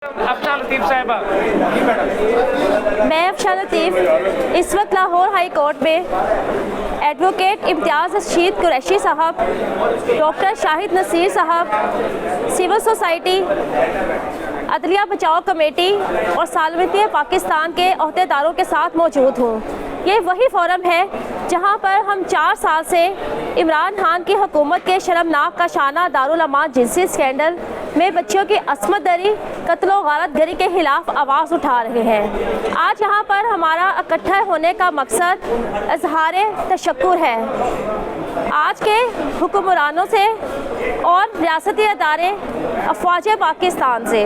अफशा लतीफ़ साहिबा। मैं अफशा लतीफ़ इस वक्त लाहौर हाई कोर्ट में एडवोकेट इम्तियाज़ रशीद कुरैशी साहब, डॉक्टर शाहिद नसीर साहब, सिविल सोसाइटी, अदलिया बचाओ कमेटी और सालमती पाकिस्तान के अहदेदारों के साथ मौजूद हूँ। ये वही फोरम है जहाँ पर हम 4 साल से इमरान खान की हुकूमत के शर्मनाक का शाना दारुल अमान जिनसी स्कैंडल में बच्चियों की असमत दरी, कत्ल व गारत गरी के खिलाफ आवाज़ उठा रहे हैं। आज यहाँ पर हमारा इकट्ठा होने का मकसद इजहार तशक्कुर है आज के हुक्मरानों से और रियासती अदारे अफवाज पाकिस्तान से।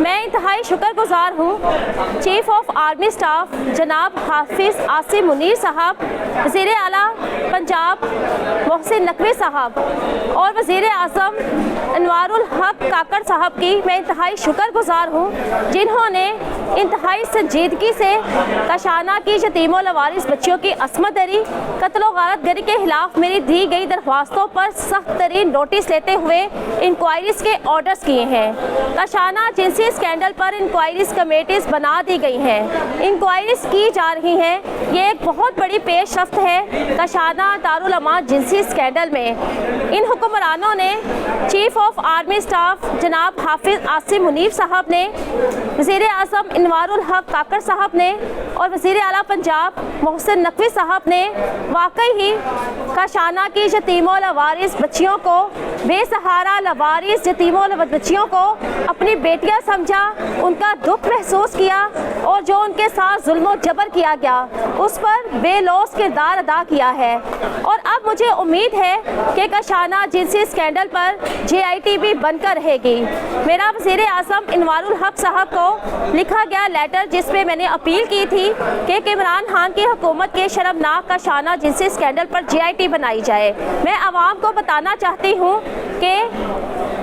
मैं इंतहाई शुक्रगुजार हूँ चीफ ऑफ आर्मी स्टाफ जनाब हाफिज़ आसिम मुनीर साहब, वज़ीर आला पंजाब मोहसिन नकवी साहब और वज़ीर आज़म अनवारुल हक काकड़ साहब की मैं इंतहाई शुक्रगुजार हूँ, जिन्होंने इंतहाई संजीदगी से कशाना की यतीम और लवारिस बच्चियों की असमत दरी, कत्ल व गारत गरी के खिलाफ मेरी दी गई दरख्वास्तों पर सख्त तरीन नोटिस लेते हुए इंक्वायरीज के ऑर्डर्स किए हैं। कशाना जिनसी स्कैंडल पर इंक्वायरीज कमेटीज बना दी गई हैं, इंक्वायरीज की जा रही हैं। ये एक बहुत बड़ी पेशरफ्त है कशाना दारुल अमान जिनसी स्कैंडल में। इन हुक्मरानों ने चीफ ऑफ आर्मी स्टाफ जनाब हाफिज़ आसिम मुनीर साहब ने, वज़ीर आज़म अनवारुल हक काकड़ साहब ने और वज़ीर आला पंजाब मोहसिन नकवी साहब ने वाकई ही कशाना की यतीमों लवारिस बच्चियों को, बेसहारा लवारिस यतीमों बच्चियों को अपनी बेटियां समझा, उनका दुख महसूस किया और जो उनके साथ जुल्म जबर किया गया उस पर बेलौस किरदार अदा किया है। और अब मुझे उम्मीद है कि कशाना जिनसी स्कैंडल पर JITB बनकर रहेगी। मेरा वज़ीर आज़म अनवारुल हक साहब को लिखा गया लेटर जिसमें मैंने अपील की थी कि इमरान खान की हुकूमत के शर्मनाक कशाना जिनसी स्कैंडल पर JIT बनाई जाए। मैं आवाम को बताना चाहती हूँ कि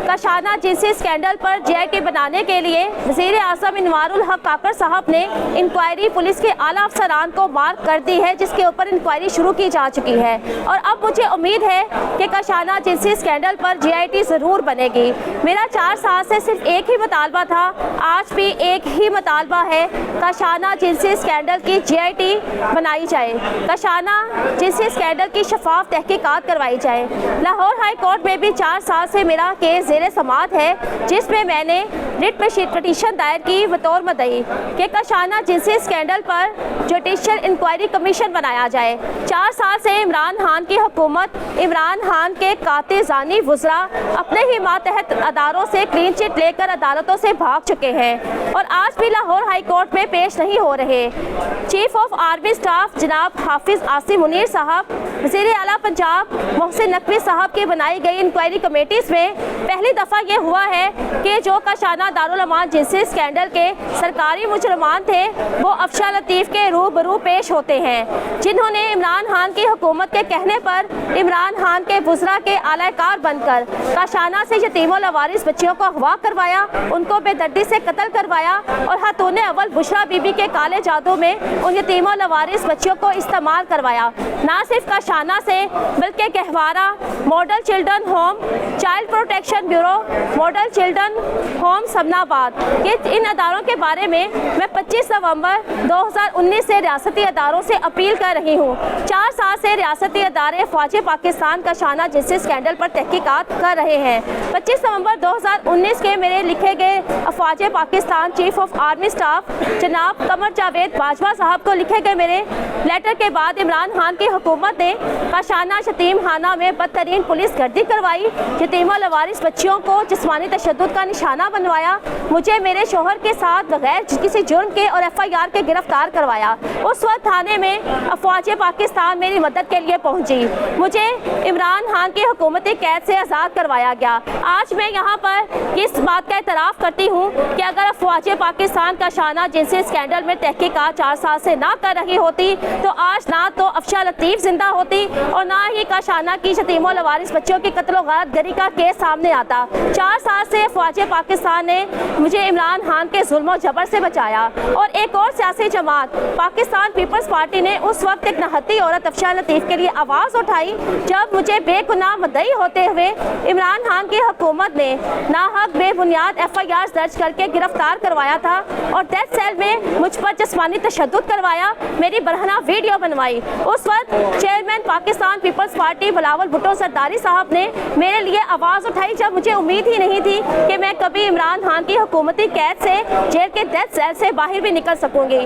कशाना जिनसी स्कैंडल पर JIT बनाने के लिए वज़ीर आज़म अनवारुल हक काकड़ साहब ने इंक्वायरी पुलिस के आला अफसरान को मार्क कर दी है, जिसके ऊपर इंक्वायरी शुरू की जा चुकी है। और अब मुझे उम्मीद है कि कशाना जिनसी स्कैंडल पर JIT ज़रूर बनेगी। मेरा 4 साल से सिर्फ एक ही मुतालबा था, आज भी एक ही मुतालबा है, कशाना जिनसी स्कैंडल की JIT बनाई जाए, कशाना जिनसी स्कैंडल की शफाफ तहकीकात करवाई जाए। लाहौर हाई कोर्ट में भी 4 साल से मेरा केस ज़ेरे समाअत है, जिसमें मैंने रिट पिटीशन दायर की बतौर मदई कि कशाना जिनसी स्कैंडल पर जुडिशियल इंक्वायरी कमीशन बनाया जाए। 4 साल से इमरान खान की हुकूमत, इमरान खान के कातिल जानी वुज़रा अपने ही मातहत अदारों से क्लीन चिट लेकर अदालतों से भाग चुके हैं और आज भी लाहौर हाई कोर्ट में पेश नहीं हो रहे। चीफ ऑफ आर्मी स्टाफ जनाब हाफिज़ आसिम मुनीर साहब, वज़ीर आला पंजाब मोहसिन नकवी साहब की बनाई गई इंक्वायरी कमेटीज़ में पहली दफ़ा ये हुआ है कि जो कशाना दारुल अमान जिनसी स्कैंडल के सरकारी मुजरमान थे वो अफशा लतीफ़ के रूबरू पेश होते हैं, जिन्होंने इमरान खान की हुकूमत के कहने पर इमरान खान के वुज़रा के आलाकार बनकर कशाना से यतीमों लवारिस बच्चियों को अगवा करवाया, उनको बेदर्दी से कत्ल करवाया और खातून अव्वल बुशरा बीबी के काले जादू में उन यतीमों लवारिस बच्चियों को इस्तेमाल करवाया। ना सिर्फ कशाना से बल्कि Gehwara model children home, child protection bureau, model children home Samanabad के इन अदारों के बारे में मैं 25 नवंबर 2019 से रियासती अदारों से अपील कर रही हूँ। 4 साल से रियासती अदारे फ़ौज पाकिस्तान कशाना जिनसी स्कैंडल पर तहकीकात कर रहे हैं। 25 नवंबर 2019 के मेरे लिखे गए फ़ौज Pakistan chief of army staff जनाब कमर जावेद बाजवा साहब को लिखे गए मेरे लेटर के बाद इमरान खान की हुकूमत ने कशाना यतीम खाना में बदतरीन पुलिस गर्दी करवाई, यतीमा लवारिस बच्चियों को जिस्मानी तशद्दुद का निशाना बनवाया, मुझे मेरे शोहर के साथ बगैर किसी जुर्म के और FIR के गिरफ्तार करवाया। उस वक्त थाने में अफवाज पाकिस्तान मेरी मदद के लिए पहुंची, मुझे इमरान खान की हुकूमती कैद से आज़ाद करवाया गया। आज मैं यहाँ पर इस बात का एतराफ़ करती हूँ कि अगर अफवाज पाकिस्तान का शाना जिनसी स्कैंडल में तहकीकात 4 साल से ना कर रही होती तो आज ना तो अफशा लतीफ़ जिंदा होती ہوتی اور نہ ہی کاشانہ کی یتیم و لوارث بچوں کی قتل و غارت گری کا کیس سامنے آتا۔ 4 سال سے افواج پاکستان نے مجھے عمران خان کے ظلم و جبر سے بچایا، اور ایک اور سیاسی جماعت پاکستان پیپلز پارٹی نے اس وقت ایک نہتی عورت افشاں لطیف کے لیے آواز اٹھائی جب مجھے بے گناہ مدعی ہوتے ہوئے عمران خان کی حکومت نے ناحق بے بنیاد FIR درج کر کے گرفتار کروایا تھا اور ڈیتھ سیل میں مجھ پر جسمانی تشدد کروایا، میری برہنہ ویڈیو بنوائی۔ اس وقت چیئرمین پاکستان پیپلز پارٹی بلاول بھٹو زرداری صاحب نے میرے لیے آواز اٹھائی جب مجھے امید ہی نہیں تھی کہ میں کبھی عمران خان کی حکومتی قید سے، جیل کے ڈیتھ سیل سے باہر بھی نکل سکوں گی۔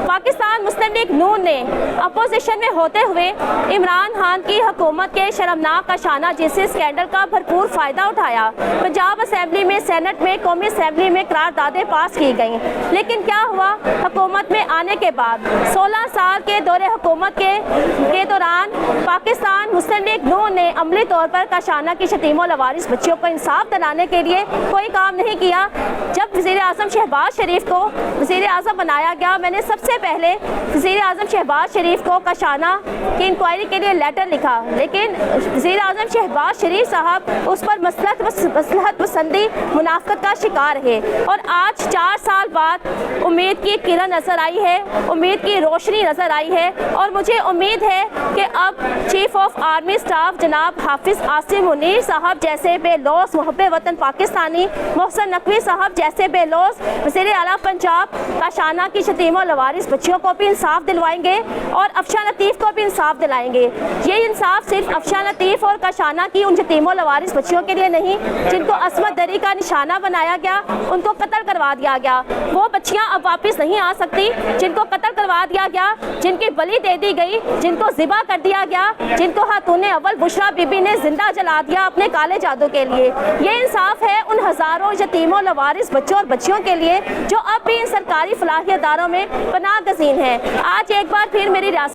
پاکستان مسلم لیگ نون نے اپوزیشن میں ہوتے ہوئے عمران خان کی حکومت کے شرمناک کاشانہ جنسی اسکینڈل کا بھرپور فائدہ اٹھایا۔ پنجاب اسمبلی میں، سینٹ میں، قومی اسمبلی میں قراردادیں پاس کی گئیں، لیکن کیا ہوا؟ حکومت میں آنے کے بعد 16 سال کے دور حکومت کے دوران پاکستان مسلم لیگ نون نے عملی طور پر کاشانہ کی یتیم و لوارث بچیوں کو انصاف دلانے کے لیے کوئی کام نہیں کیا۔ جب وزیر اعظم شہباز شریف کو وزیر اعظم بنایا گیا، میں نے سب سے پہلے وزیر اعظم شہباز شریف کو کاشانہ کی انکوائری کے لیے لیٹر لکھا، لیکن وزیر اعظم شہباز شریف صاحب اس پر مصلحت پسندی منافقت کا شکار ہے، اور آج 4 سال بعد امید کی کرن نظر آئی ہے، امید کی روشنی نظر آئی ہے، اور مجھے امید ہے کہ اب چیف آف آرمی اسٹاف جناب حافظ عاصم منیر صاحب جیسے بے لوث محب وطن پاکستانی، محسن نقوی صاحب جیسے بے لوث وزیر اعلیٰ پنجاب کاشانہ کی یتیم و لوارث بچیوں کو بھی انصاف دلوائیں گے اور افشاں لطیف کو بھی انصاف دلائیں گے۔ یہ انصاف صرف افشاں لطیف اور کاشانہ کی ان یتیم و لوارث بچیوں کے لیے نہیں جن کو عصمت دری کا نشانہ بنایا گیا، ان کو قتل کروا دیا گیا۔ وہ بچیاں اب واپس نہیں آ سکتی جن کو قتل کروا دیا گیا، جن کی بلی دے دی گئی، جن کو ذبح کر دیا گیا، جن کو خاتون اول بشرا بی بی نے زندہ جلا دیا اپنے کالے جادو کے لیے۔ یہ انصاف ہے ان ہزاروں یتیم و لوارث بچوں اور بچیوں کے لیے جو اب بھی ان سرکاری فلاحی اداروں میں پناہ گزین ہیں۔ آج ایک بار پھر میری ریاست